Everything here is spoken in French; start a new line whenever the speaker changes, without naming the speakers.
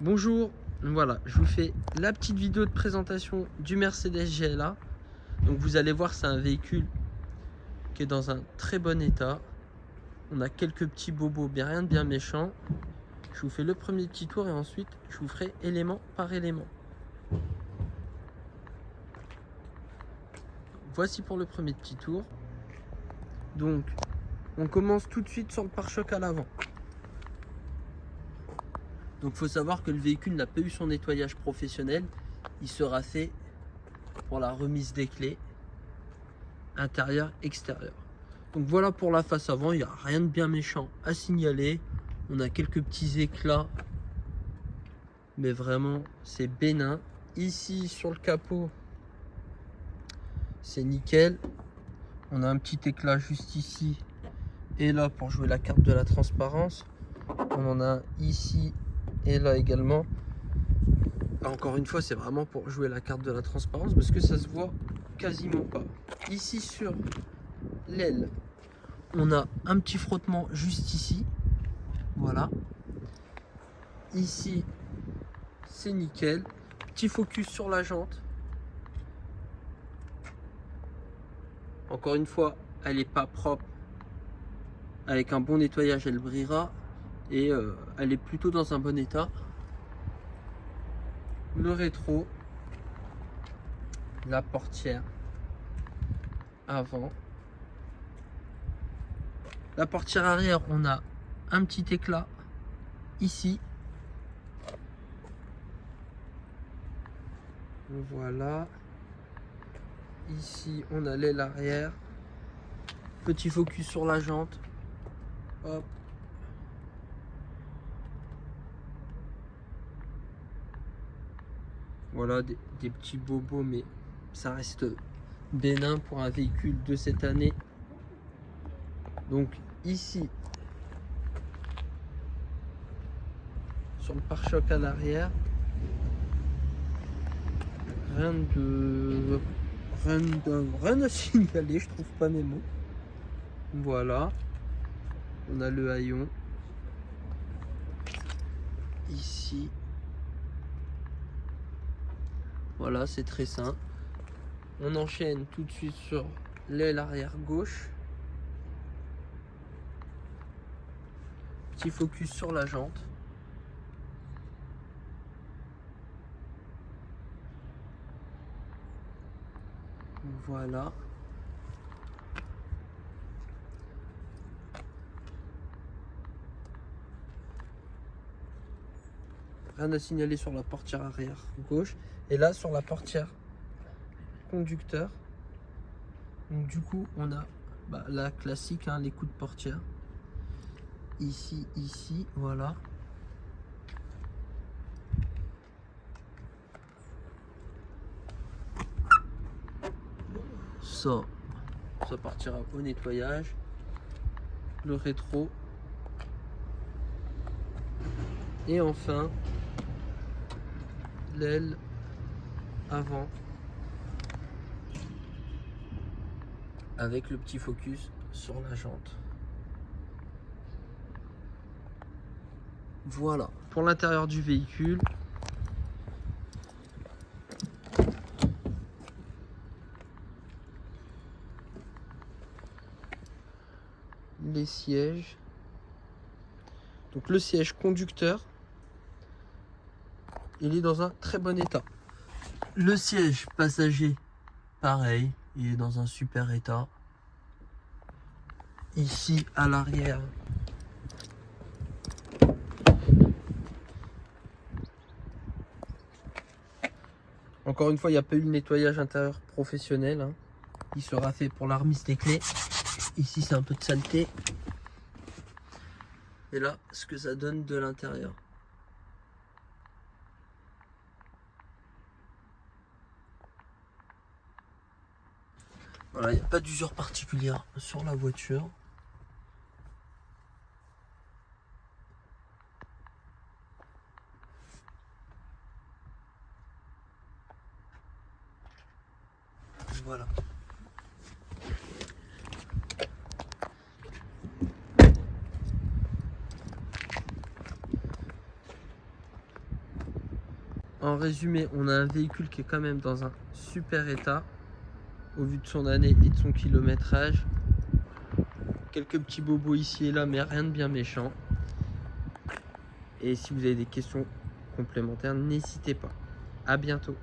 Bonjour, voilà, je vous fais la petite vidéo de présentation du Mercedes GLA. Donc vous allez voir, c'est un véhicule qui est dans un très bon état. On a quelques petits bobos, bien rien de bien méchant. Je vous fais le premier petit tour et ensuite je vous ferai élément par élément. Voici pour le premier petit tour. Donc on commence tout de suite sur le pare-choc à l'avant. Donc il faut savoir que le véhicule n'a pas eu son nettoyage professionnel. Il sera fait pour la remise des clés intérieur, extérieur. Donc voilà pour la face avant, il n'y a rien de bien méchant à signaler. On a quelques petits éclats, mais vraiment c'est bénin. Ici sur le capot, c'est nickel. On a un petit éclat juste ici et là pour jouer la carte de la transparence. On en a ici et là également. Encore une fois, c'est vraiment pour jouer la carte de la transparence parce que ça se voit quasiment pas. Ici sur l'aile, on a un petit frottement juste ici. Voilà. Ici, c'est nickel. Petit focus sur la jante. Encore une fois, elle n'est pas propre. Avec un bon nettoyage, elle brillera. Et elle est plutôt dans un bon état. Le rétro. La portière avant. La portière arrière, on a un petit éclat ici. Voilà. Ici, on a l'aile arrière. Petit focus sur la jante. Hop. Voilà, des petits bobos, mais ça reste bénin pour un véhicule de cette année. Donc ici, sur le pare-choc à l'arrière, rien à signaler, je trouve pas mes mots. Voilà, on a le haillon ici. Voilà, c'est très simple. On enchaîne tout de suite sur l'aile arrière gauche. Petit focus sur la jante. Voilà. Rien à signaler sur la portière arrière gauche. Et là, sur la portière conducteur, donc du coup, on a la classique, hein, les coups de portière. Ici, voilà. Ça partira au nettoyage. Le rétro. Et enfin, l'aile avant. Avec le petit focus sur la jante. Voilà. Pour l'intérieur du véhicule. Les sièges. Donc le siège conducteur, il est dans un très bon état. Le siège passager, pareil, il est dans un super état. Ici à l'arrière, encore une fois, il n'y a pas eu le nettoyage intérieur professionnel, hein. Il sera fait pour la remise des clés. Ici, c'est un peu de saleté. Et là, ce que ça donne de l'intérieur. Voilà, il n'y a pas d'usure particulière sur la voiture. Voilà. En résumé, on a un véhicule qui est quand même dans un super état au vu de son année et de son kilométrage. Quelques petits bobos ici et là, mais rien de bien méchant. Et si vous avez des questions complémentaires, n'hésitez pas. À bientôt.